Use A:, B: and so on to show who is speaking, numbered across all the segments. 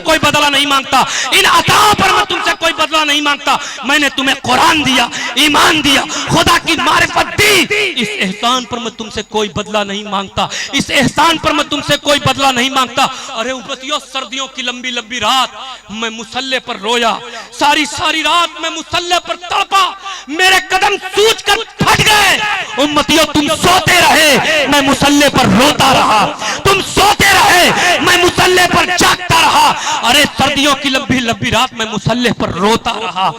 A: कोई बदला नहीं मांगता, इन अताओं पर मैं तुमसे कोई बदला नहीं मांगता। मैंने तुम्हें कुरान दिया, ईमान दिया, खुदा की मारिफत दी, इस एहसान पर मैं तुमसे कोई बदला नहीं मांगता, इस एहसान पर मैं तुमसे कोई बदला नहीं मांगता। अरे उम्मतियों, सर्दियों की लंबी लंबी रात मैं मुसल्ले पर रोया, सारी सारी रात मैं मुसल्ले पर तड़पा, मेरे कदम सूज कर फट गए। उम्मतियों, तुम सोते रहे, मैं मुसल्ले पर रोता रहा, तुम सोते रहे, मैं मुसल्ले पर जागता रहा। अरे सर्दियों की लंबी लंबी रात मैं मुसल्ले पर रोता रहा,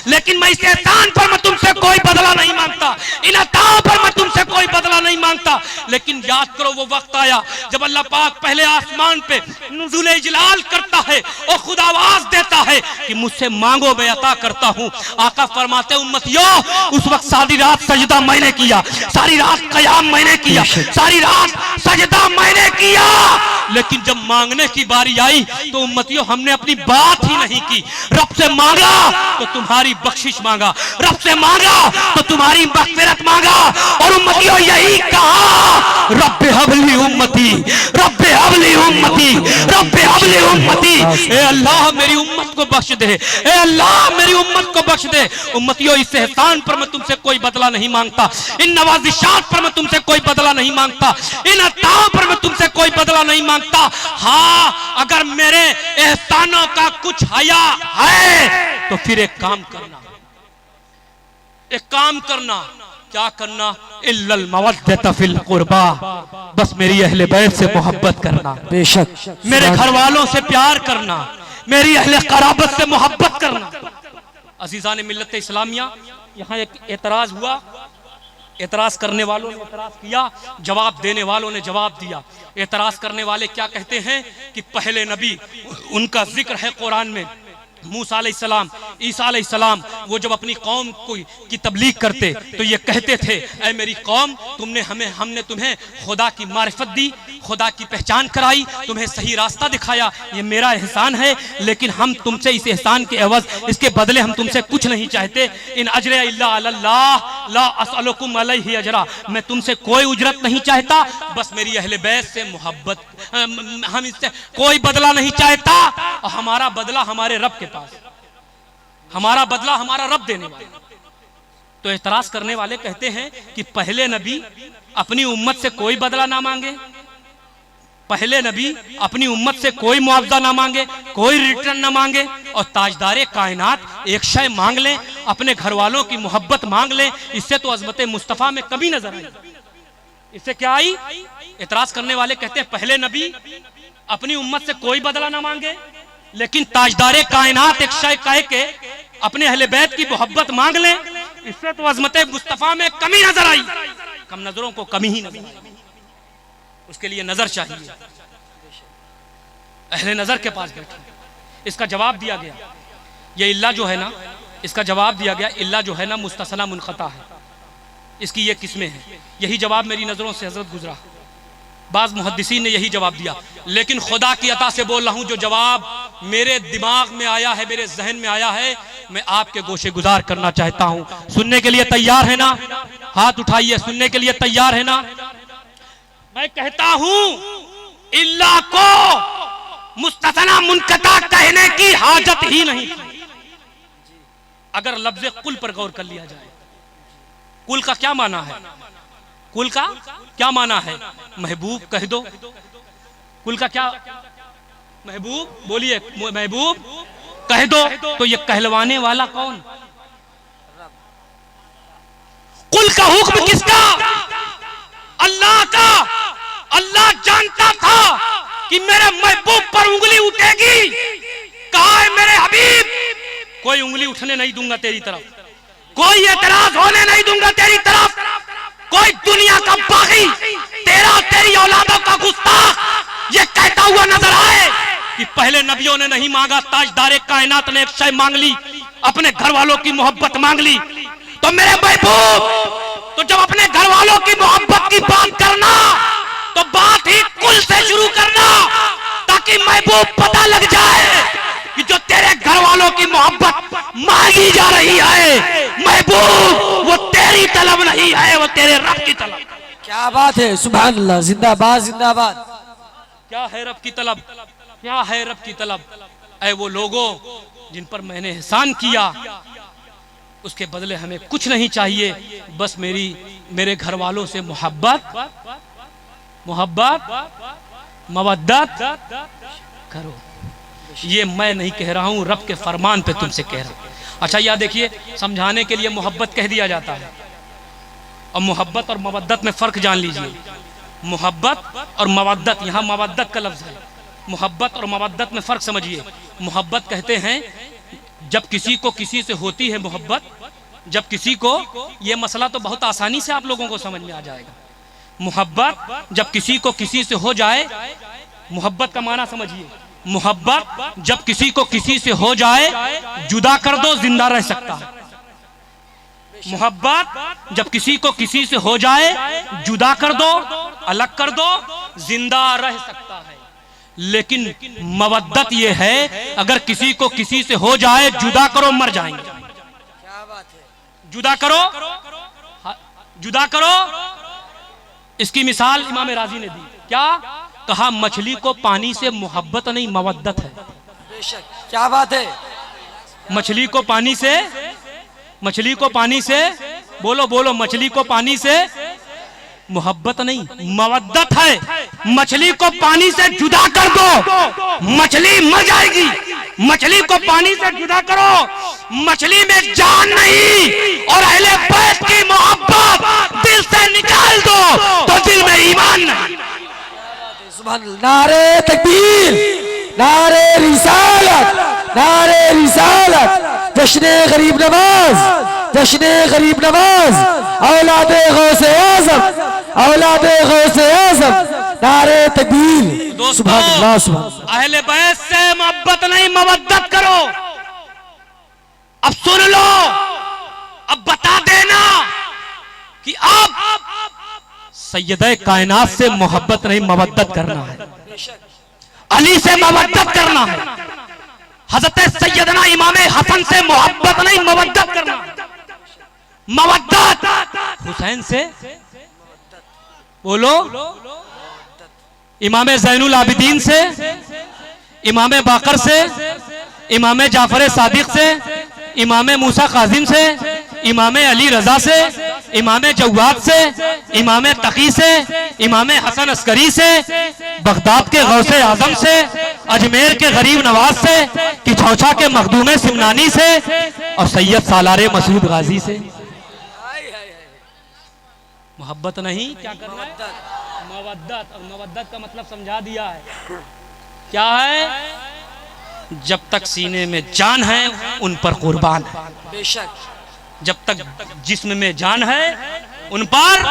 A: लेकिन मैं इस एहसान पर मैं तुमसे कोई बदला नहीं मांगता, इन अताओं पर मैं तुमसे कोई बदला नहीं मांगता। लेकिन याद करो, वो वक्त आया जब अल्लाह पाक पहले आसमान पे नुज़ुल इजलाल करता है और खुदा आवाज देता है कि मुझसे मांगो, मैं अता करता हूं। आका फरमाते, उम्मतियों, उस वक्त सारी रात सजदा मैंने किया, सारी रात क़याम मैंने किया, सारी रात सजदा मैंने किया, लेकिन जब मांगने की बारी आई तो उम्मतियों हमने अपनी बात ही नहीं की। रब से मांगा तो तुम्हारी बख्शिश मांगा, रब से मांगा तो तुम्हारी मग़फ़िरत मांगा, और उम्मतियों यही कहा, रब्बे हबली उम्मती, रब्बे हबली उम्मती, रब्बे हबली उम्मती। ए अल्लाह मेरी उम्मत को बख्श दे, ए अल्लाह मेरी उम्मत को बख्श दे। उम्मतियों, इस एहसान पर मैं तुमसे कोई बदला नहीं मांगता, इन नवाजिशात पर मैं तुमसे कोई बदला नहीं मांगता, इन अताओं पर मैं तुमसे कोई बदला नहीं मांगता। हाँ, अगर मेरे एहसानों का कुछ हया है तो फिर एक काम करना, एक काम करना। क्या करना? इल्लल मवद्दत फिल कुर्बा, बस मेरी अहले बैत से मोहब्बत करना, बेशक मेरे घर वालों से प्यार करना, मेरी अहले क़राबत से मोहब्बत करना। अज़ीज़ान मिल्लत इस्लामिया, यहाँ एक एतराज हुआ, एतराज करने वालों ने एतराज किया, जवाब देने वालों ने जवाब दिया। एतराज करने वाले क्या कहते हैं कि पहले नबी, उनका जिक्र है कुरान में, मूसा अलैहिस्सलाम, ईसा अलैहिस्सलाम, वो जब अपनी कौम की तबलीग करते तो ये कहते थे, ऐ मेरी कौम, हमने तुम्हें खुदा की मारिफत दी, खुदा की पहचान कराई, तुम्हें सही रास्ता दिखाया, ये मेरा एहसान है, लेकिन हम तुमसे इस एहसान के एवज, इसके बदले हम तुमसे कुछ नहीं चाहते। इन अजरे इल्ला अल्लाह ला असअलुकुम अलैहि अजरा, मैं तुमसे कोई उजरत नहीं चाहता, बस मेरी अहले बैत से मोहब्बत, हम इससे कोई बदला नहीं चाहता, और हमारा बदला हमारे रब के पास, हमारा बदला हमारा रब देने वाला। तो एतराज करने वाले कहते हैं कि पहले नबी अपनी उम्मत से कोई बदला ना मांगे, पहले नबी अपनी उम्मत से कोई मुआवजा ना मांगे, कोई रिटर्न ना मांगे, और ताजदारे कायनात एक शय मांग लें, अपने घर वालों की मोहब्बत मांग लें। इससे तो अज़मत मुस्तफ़ा में कमी नजर आई, इससे क्या आई? एतराज करने वाले कहते हैं पहले नबी अपनी उम्मत से कोई बदला ना मांगे, लेकिन ताजदारे कायनात एक शय कह के अपने अहले बैत की मोहब्बत मांग लें, इससे तो अज़मत मुस्तफ़ा में कमी नजर आई। कम नजरों को कमी ही नजर आई, उसके लिए नजर चाहिए। अहले नजर के पास बैठे, इसका जवाब दिया गया, ये इल्ला जो है ना, इसका जवाब दिया गया, इल्ला जो है ना मुस्तसना मुनक़ता है, इसकी ये किस्में हैं। यही जवाब मेरी नजरों से हजरत गुजरा, बाज़ मुहद्दिसीन ने यही जवाब दिया, लेकिन खुदा की अता से बोल रहा हूं, जो जवाब मेरे दिमाग में आया है, मेरे जहन में आया है, मैं आपके गोशे गुजार करना चाहता हूं। सुनने के लिए तैयार है ना? हाथ उठाइए, सुनने के लिए तैयार है ना? मैं कहता हूं, इल्ला को मुस्तसना मुनक़ता कहने की हाजत ही नहीं। अगर लफ्ज़ कुल पर गौर कर लिया जाए, कुल का क्या माना है? कुल का क्या माना है? महबूब कह दो, कुल का क्या? महबूब, बोलिए, महबूब कह दो, तो ये कहलवाने वाला कौन? कुल का हुक्म किसका? अल्लाह का। अल्लाह जानता था कि मेरे महबूब पर उंगली उठेगी, कहा है मेरे हबीब, कोई उंगली उठने नहीं दूंगा तेरी तरफ, कोई एतराज होने नहीं दूंगा तेरी तरफ, कोई दुनिया का बागी तेरा तेरी औलादों का गुस्ताख ये कहता हुआ नजर आए कि पहले नबियों ने नहीं मांगा, ताजदारे कायनात ने एक शय मांग ली, अपने घर वालों की मोहब्बत मांग ली। तो मेरे महबूब, तो जब अपने घर वालों की मोहब्बत की बात करना तो बात ही कुल से शुरू करना, ताकि महबूब पता लग जाए कि जो तेरे घर वालों की मोहब्बत मांगी जा रही है महबूब, वो तेरी तलब नहीं है, वो तेरे रब की तलब।
B: क्या बात है, सुभान अल्लाह, जिंदाबाद जिंदाबाद।
A: क्या है रब की तलब? क्या है रब की तलब? ऐ वो लोगों जिन पर मैंने एहसान किया, उसके बदले हमें कुछ नहीं चाहिए, बस मेरे घर वालों से मोहब्बत मवद्दत करो। ये मैं नहीं कह रहा हूं, रब के फरमान पे तुमसे कह रहा हूं। अच्छा यह देखिए, समझाने के लिए मोहब्बत कह दिया जाता है, और मोहब्बत और मवद्दत में फर्क जान लीजिए। मोहब्बत और मवद्दत, यहाँ मवद्दत का लफ्ज है, मोहब्बत और मवद्दत में फर्क समझिए। मोहब्बत कहते हैं जब किसी को किसी से होती है मोहब्बत, जब किसी को, ये मसला तो बहुत आसानी से आप लोगों को समझ में आ जाएगा। मोहब्बत जब किसी को किसी से हो जाए, मोहब्बत का माना समझिए। मोहब्बत जब किसी को किसी से हो जाए, जुदा कर दो जिंदा रह सकता है। मोहब्बत जब किसी को किसी से हो जाए, जुदा कर दो, अलग कर दो, जिंदा रह सकता है। लेकिन मवद्दत ये है, अगर किसी को किसी से हो जाए, जुदा करो, मर जाएंगे।
B: क्या बात है।
A: जुदा करो, जुदा करो। इसकी मिसाल इमाम राजी ने दी। क्या कहा? मछली को पानी से मोहब्बत नहीं, मवद्दत है।
B: बेशक, क्या बात है।
A: मछली को पानी से, मछली को पानी से, बोलो बोलो, मछली को पानी से मोहब्बत नहीं, मवद्दत है। मछली को पानी से जुदा कर दो, मछली मर जाएगी। मछली को पानी से जुदा करो, मछली में जान नहीं, और अहले बैत की मोहब्बत दिल से निकाल दो तो दिल में ईमान नहीं।
B: सुभान अल्लाह। नारे तकबीर, नारे रिसालत, नारे रिसालत। जश्न गरीब नवाज, जश्न गरीब नवाज, औलादे गौसे आज़म, औलादे गौसे आज़म। नारे तकबीर। सुभान अल्लाह, सुभान अल्लाह।
A: अहले बैत से मोहब्बत नहीं, मवद्दत करो। अब सुन लो, अब बता देना कि अब सैयदे कायनात से मोहब्बत नहीं, मवद्दत करना है। अली से मवद्दत करना है। हजरत सैयदना इमाम हसन से मोहब्बत नहीं, मवद्दत करना। मवद्दत हुसैन से, बोलो, इमाम ज़ैनुल आबिदीन से, इमाम बाकर से, इमाम जाफर सादिक से, इमाम मूसा काजिम से, इमाम अली रजा से, इमाम जवाद से, इमाम तकी से, इमाम हसन अस्करी से, बगदाद के गौसे आजम से, अजमेर के गरीब नवाज से, किछौछा के मखदूम सिमनानी से, और सैयद सालारे मसूद गाजी से। मोहब्बत नहीं, क्या करना है? मवद्दत। और मवद्दत का मतलब समझा दिया है, क्या है? जब तक सीने में जान है उन पर कुर्बान है।
B: बेशक,
A: जब तक जिस्म में जान है उन पर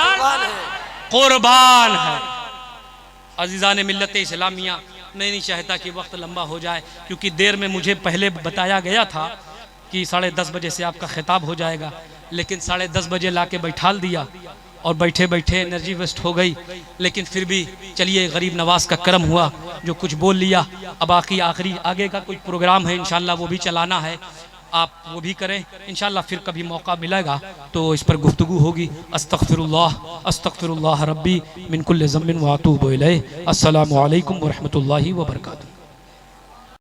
A: कुर्बान है। अजीज़ान मिल्लत इस्लामिया, मैं नहीं चाहता कि वक्त लंबा हो जाए, क्योंकि देर में मुझे पहले बताया गया था कि 10:30 बजे से आपका खिताब हो जाएगा, लेकिन 10:30 बजे लाके बैठाल दिया और बैठे बैठे एनर्जी वेस्ट हो गई। लेकिन फिर भी चलिए, गरीब नवाज का करम हुआ, जो कुछ बोल लिया। अब आखिरी आगे का कोई प्रोग्राम है इंशाल्लाह, वो भी चलाना है, आप वो भी करें इंशाल्लाह। फिर कभी मौका मिलेगा तो इस पर गुफ्तगू होगी। अस्तगफिरुल्लाह, अस्तगफिरुल्लाह रब्बी मिन कुल्लि ज़म्बिन व अतूबु इलैह। अस्सलामु अलैकुम व रहमतुल्लाहि व बरकातुहू।